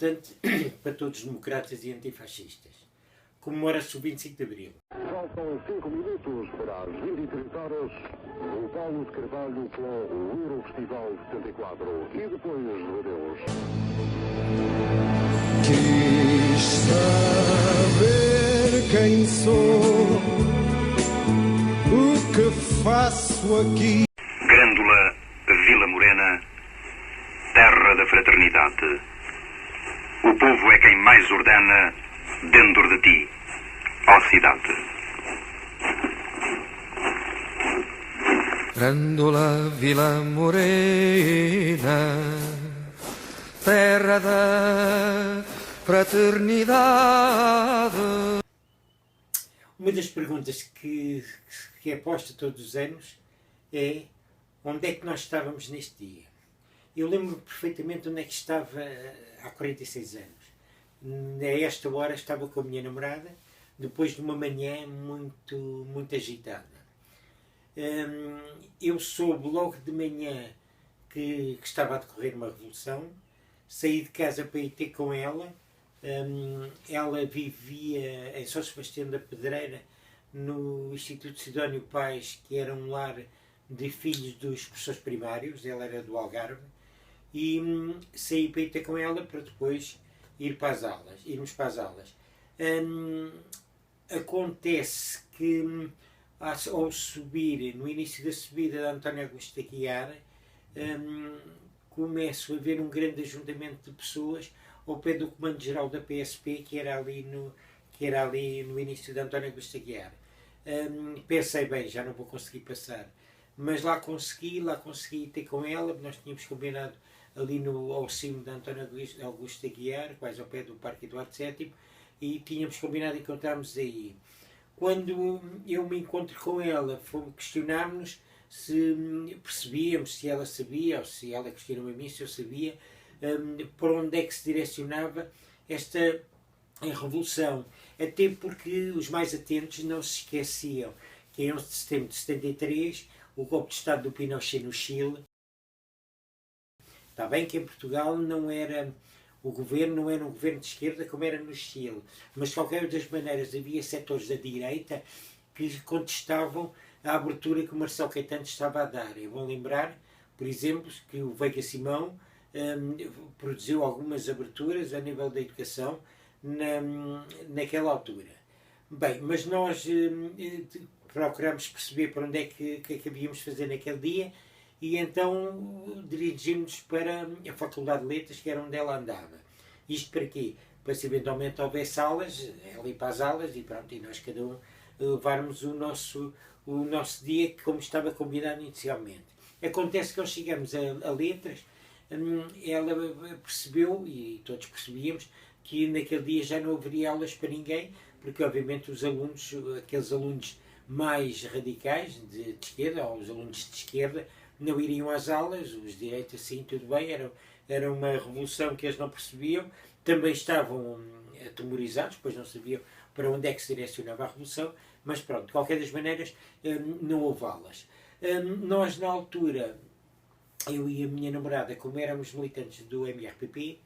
importante para todos os democratas e antifascistas. Comemora-se o 25 de Abril. Faltam 5 minutos para as 23 horas. O Paulo de Carvalho com o Eurofestival 74. E depois do adeus. Quis saber quem sou, o que faço aqui. Grândola Vila Morena, terra da fraternidade. O povo é quem mais ordena dentro de ti, ó cidade. Grândola Vila Morena, terra da fraternidade. Uma das perguntas que é posta todos os anos é: onde é que nós estávamos neste dia? Eu lembro perfeitamente onde é que estava há 46 anos. A esta hora estava com a minha namorada, depois de uma manhã muito agitada. Eu soube logo de manhã que estava a decorrer uma revolução, saí de casa para ir ter com ela. Ela vivia em São Sebastião da Pedreira, no Instituto Sidónio Pais, que era um lar de filhos dos professores primários. Ela era do Algarve, e saí para ir ter com ela para depois irmos para as aulas. Acontece que ao subir, no início da subida da António Augusto da Guiar, começo a ver um grande ajuntamento de pessoas ao pé do Comando-Geral da PSP, que era ali no início da António Augusto da Guiar. Pensei, bem, já não vou conseguir passar, mas lá consegui ter com ela. Nós tínhamos combinado ali ao cimo da António Augusto da Guiar, quase ao pé do Parque Eduardo VII, e tínhamos combinado encontrarmos aí. Quando eu me encontro com ela, questionámos-nos se percebíamos, se ela sabia, ou se ela questionou a mim se eu sabia, para onde é que se direcionava esta revolução. Até porque os mais atentos não se esqueciam que em 11 de setembro de 73, o golpe de Estado do Pinochet no Chile. Está bem que em Portugal o governo não era um governo de esquerda como era no Chile, mas de qualquer das maneiras havia setores da direita que contestavam a abertura que o Marcelo Caetano estava a dar. É bom lembrar, por exemplo, que o Veiga Simão produziu algumas aberturas a nível da educação naquela altura. Bem, mas nós procuramos perceber para onde é que havíamos de fazer naquele dia, e então dirigimos-nos para a Faculdade de Letras, que era onde ela andava. Isto para quê? Para se eventualmente houvesse aulas, ela ir para as aulas, e pronto, e nós cada um levarmos o nosso dia como estava combinado inicialmente. Acontece que ao chegarmos a Letras, ela percebeu, e todos percebíamos, que naquele dia já não haveria aulas para ninguém, porque obviamente aqueles alunos mais radicais de esquerda, ou os alunos de esquerda, não iriam às aulas. Os direitos, assim, tudo bem, era uma revolução que eles não percebiam, também estavam atemorizados, pois não sabiam para onde é que se direcionava a revolução, mas pronto, de qualquer das maneiras, não houve aulas. Nós, na altura, eu e a minha namorada, como éramos militantes do MRPP,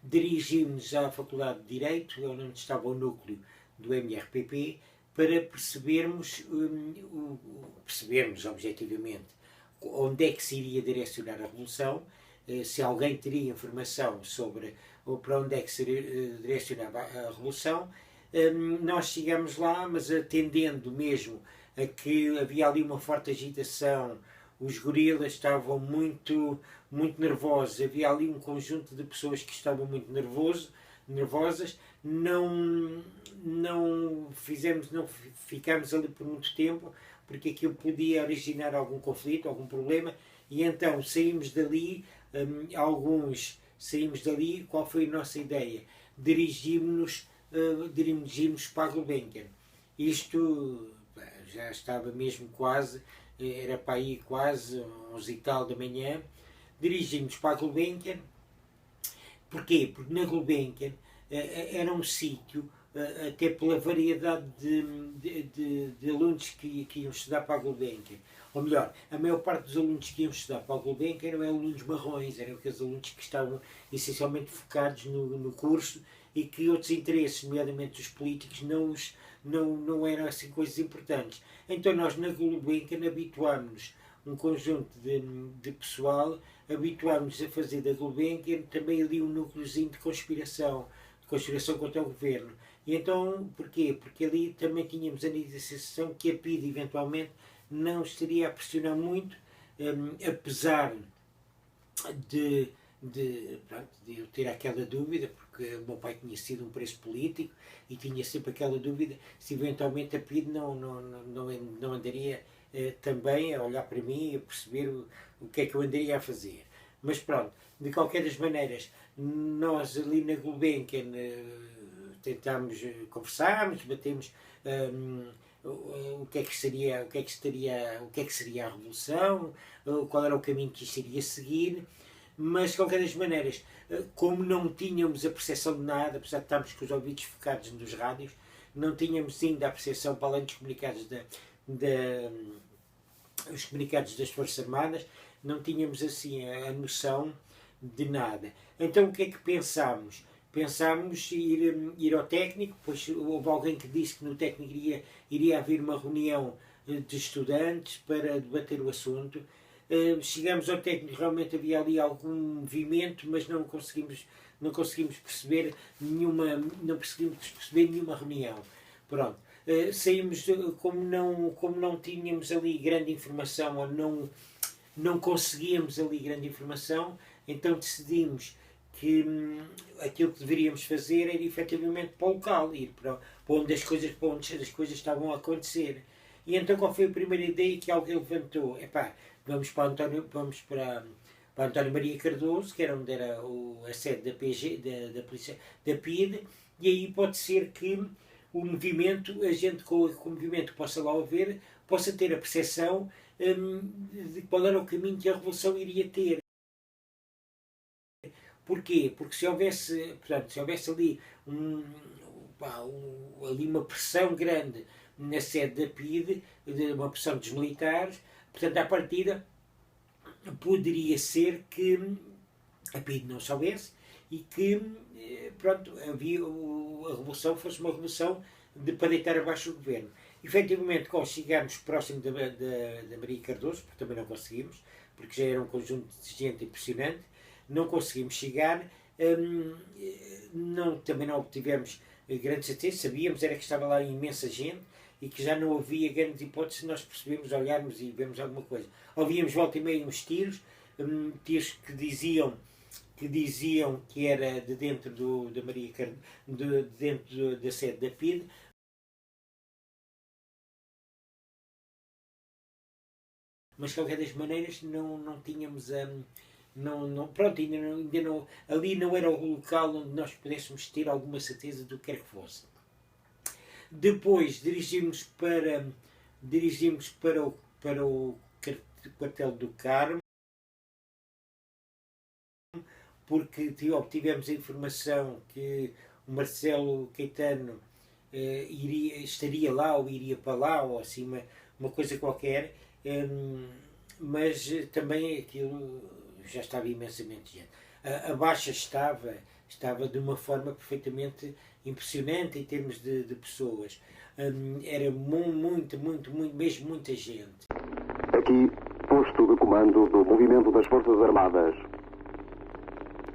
dirigimos-nos à Faculdade de Direito, onde estava o núcleo do MRPP, para percebermos objetivamente onde é que se iria direcionar a revolução, se alguém teria informação sobre para onde é que se direcionava a revolução. Nós chegamos lá, mas atendendo mesmo a que havia ali uma forte agitação, os gorilas estavam muito nervosos, havia ali um conjunto de pessoas que estavam muito nervosas, não ficámos ali por muito tempo, porque aquilo podia originar algum conflito, algum problema, e então saímos dali, qual foi a nossa ideia? Dirigimos-nos para a Gulbenkian. Isto já estava mesmo quase, era para aí quase 11 e tal da manhã, dirigimos para a Gulbenkian. Porquê? Porque na Gulbenkian era um sítio até pela variedade de alunos que iam estudar para a Gulbenkian. Ou melhor, a maior parte dos alunos que iam estudar para a Gulbenkian eram alunos marrões, eram aqueles alunos que estavam essencialmente focados no curso e que outros interesses, nomeadamente os políticos, não eram assim coisas importantes. Então nós na Gulbenkian habituámos-nos, um conjunto de pessoal, habituámos-nos a fazer da Gulbenkian também ali um núcleozinho de conspiração contra o governo. E então, porquê? Porque ali também tínhamos a nítida sensação que a PIDE eventualmente não estaria a pressionar muito, apesar de eu ter aquela dúvida, porque o meu pai tinha sido um preso político e tinha sempre aquela dúvida se eventualmente a PIDE não andaria também a olhar para mim e a perceber o que é que eu andaria a fazer. Mas pronto, de qualquer das maneiras, nós ali na Gulbenkian tentámos, conversámos, batemos o que é que seria a revolução, qual era o caminho que isto iria seguir, mas de qualquer das maneiras, como não tínhamos a percepção de nada, apesar de estarmos com os ouvidos focados nos rádios, não tínhamos ainda a percepção, para além dos comunicados os comunicados das Forças Armadas, não tínhamos assim a noção de nada. Então o que é que pensámos? Pensámos ir ao técnico, pois houve alguém que disse que no técnico iria haver uma reunião de estudantes para debater o assunto. Chegamos ao técnico, realmente havia ali algum movimento, mas não conseguimos perceber nenhuma reunião. Pronto. Saímos, como não tínhamos ali grande informação, ou não conseguíamos ali grande informação, então decidimos que aquilo que deveríamos fazer era efetivamente para o local, ir para onde as coisas estavam a acontecer. E então qual foi a primeira ideia que alguém levantou? Vamos para António Maria Cardoso, que era onde era a sede da PG, da polícia, da PIDE, e aí pode ser que o movimento, a gente com o movimento possa lá ver, possa ter a percepção de qual era o caminho que a revolução iria ter. Porquê? Porque se houvesse ali uma pressão grande na sede da PIDE, uma pressão dos militares, portanto, à partida, poderia ser que a PIDE não soubesse e que a revolução fosse uma revolução para deitar abaixo o governo. Efetivamente, quando chegarmos próximo da Maria Cardoso, porque também não conseguimos, porque já era um conjunto de gente impressionante, não conseguimos chegar, também não obtivemos grande certeza, sabíamos era que estava lá imensa gente e que já não havia grandes hipóteses de nós percebermos, olharmos e vermos alguma coisa. Ouvíamos volta e meia uns tiros que diziam que era de dentro da Maria Cardoso, de dentro da sede da PIDE, mas de qualquer das maneiras não tínhamos ali não era o local onde nós pudéssemos ter alguma certeza do que quer que fosse. Depois dirigimos para o quartel do Carmo, porque obtivemos a informação que o Marcelo Caetano estaria lá ou iria para lá, ou assim uma coisa qualquer, mas também aquilo já estava imensamente gente. A baixa estava de uma forma perfeitamente impressionante em termos de pessoas. Era mesmo muita gente. Aqui, posto de comando do movimento das Forças Armadas.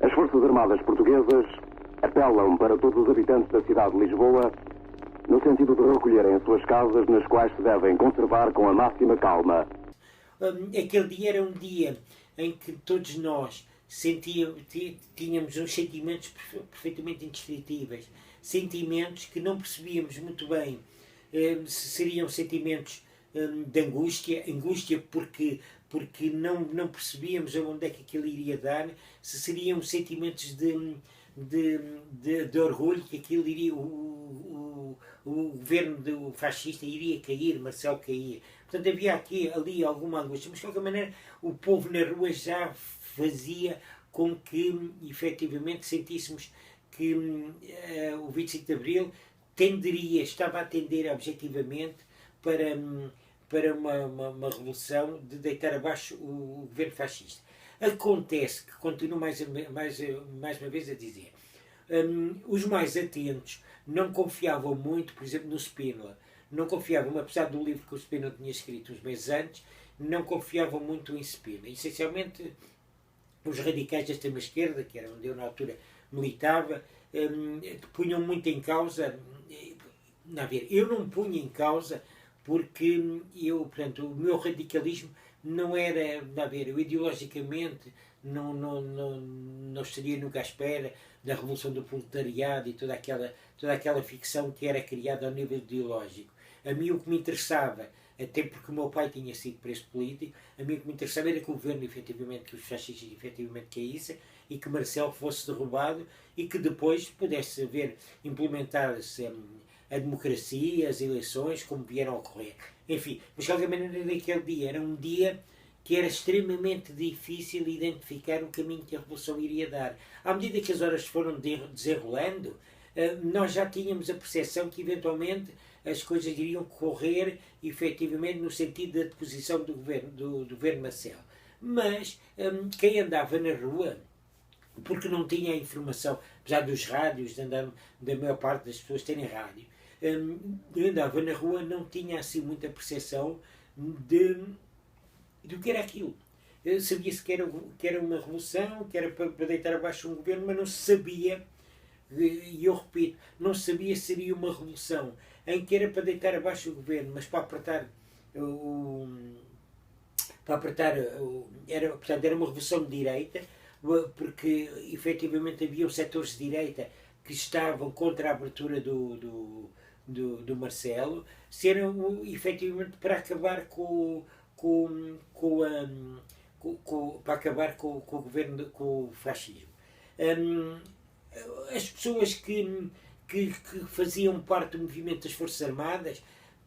As Forças Armadas portuguesas apelam para todos os habitantes da cidade de Lisboa no sentido de recolherem as suas casas, nas quais se devem conservar com a máxima calma. Aquele dia era um dia em que todos nós tínhamos uns sentimentos perfeitamente indescritíveis, sentimentos que não percebíamos muito bem se seriam sentimentos de angústia porque não percebíamos aonde é que aquilo iria dar, se seriam sentimentos de orgulho que aquilo iria, o governo fascista iria cair, Marcelo caía. Portanto, havia ali alguma angústia, mas de qualquer maneira o povo na rua já fazia com que efetivamente sentíssemos que o 25 de Abril estava a tender objetivamente para uma revolução de deitar abaixo o governo fascista. Acontece que, continuo mais uma vez a dizer, os mais atentos não confiavam muito, por exemplo, no Spínola. Não confiavam, apesar do livro que o Spínola tinha escrito uns meses antes, não confiavam muito em Spínola. Essencialmente, os radicais da extrema-esquerda, que era onde eu na altura militava, punham muito em causa... eu não punha em causa porque portanto, o meu radicalismo não era, eu ideologicamente não estaria nunca à espera da revolução do proletariado e toda aquela ficção que era criada ao nível ideológico. A mim o que me interessava, até porque o meu pai tinha sido preso político, a mim o que me interessava era que o governo, efetivamente, que os fascistas efetivamente caíssem e que Marcelo fosse derrubado e que depois pudesse haver implementar-se a democracia, as eleições, como vieram a ocorrer. Enfim, mas de qualquer maneira, naquele dia era um dia que era extremamente difícil identificar o caminho que a Revolução iria dar. À medida que as horas foram desenrolando, nós já tínhamos a percepção que, eventualmente, as coisas iriam correr, efetivamente, no sentido da deposição do governo Marcelo. Mas quem andava na rua, porque não tinha a informação, apesar dos rádios, da maior parte das pessoas terem rádio, andava na rua, não tinha assim muita percepção do que era aquilo. Sabia-se que era uma revolução, que era para deitar abaixo um governo, mas não se sabia, e eu repito, não se sabia se seria uma revolução em que era para deitar abaixo o governo, mas para apertar era uma revolução de direita, porque efetivamente havia setores de direita que estavam contra a abertura do Marcelo, se era efetivamente para acabar para acabar com o governo, com o fascismo. As pessoas que faziam parte do movimento das Forças Armadas,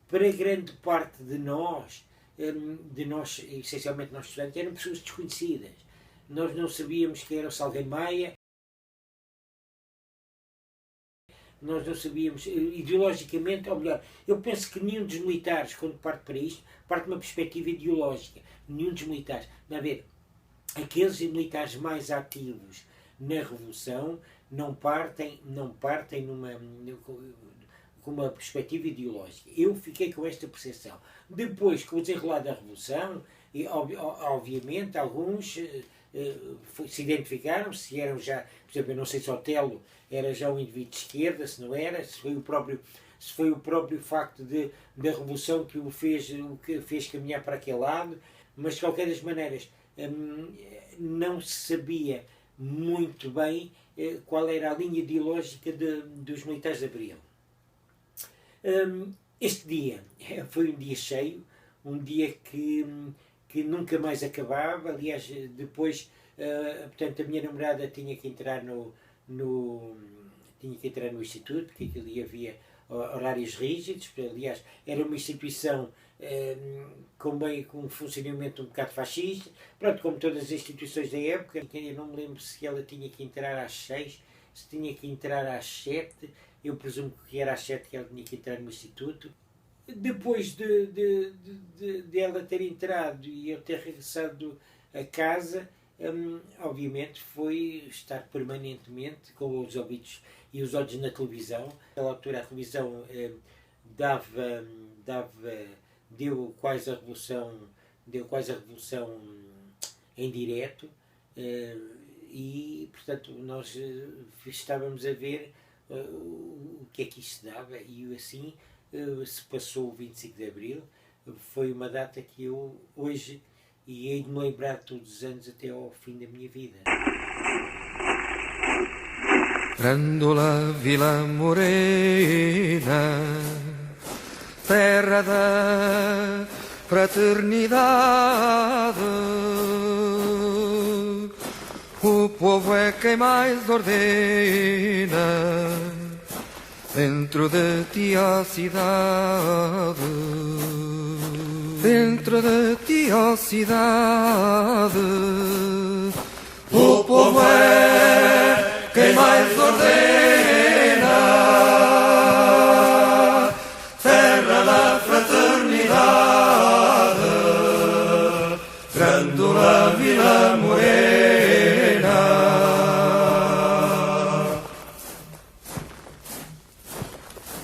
para grande parte de nós, essencialmente nós estudantes, eram pessoas desconhecidas. Nós não sabíamos quem era o Salgueiro Maia, nós não sabíamos, ideologicamente, ou melhor, eu penso que nenhum dos militares, quando parte para isto, parte de uma perspectiva ideológica. Nenhum dos militares. A ver, aqueles militares mais ativos na Revolução não partem com uma perspectiva ideológica. Eu fiquei com esta percepção. Depois, com o desenrolar da Revolução, e, obviamente, alguns se identificaram, se eram já, por exemplo, eu não sei se Otelo era já um indivíduo de esquerda, se não era, se foi o próprio facto da Revolução que o fez caminhar para aquele lado, mas de qualquer das maneiras não se sabia muito bem qual era a linha ideológica dos militares de Abril. Este dia foi um dia cheio, um dia que nunca mais acabava. Aliás, depois, portanto, a minha namorada tinha que entrar no instituto, porque ali havia horários rígidos. Aliás, era uma instituição com um funcionamento um bocado fascista, pronto, como todas as instituições da época. Eu não me lembro se ela tinha que entrar às 6, se tinha que entrar às 7, eu presumo que era às 7 que ela tinha que entrar no instituto. Depois de ela ter entrado e eu ter regressado a casa, obviamente foi estar permanentemente com os ouvidos e os olhos na televisão. Naquela altura a televisão deu quase a revolução em direto, e portanto nós estávamos a ver o que é que isto dava, e assim se passou o 25 de Abril. Foi uma data que eu hoje e hei de me lembrar todos os anos até ao fim da minha vida. Grândola Vila Morena, terra da fraternidade, o povo é quem mais ordena dentro de ti a cidade, dentro de ti a cidade, o povo é quem mais ordena da Vila Morena.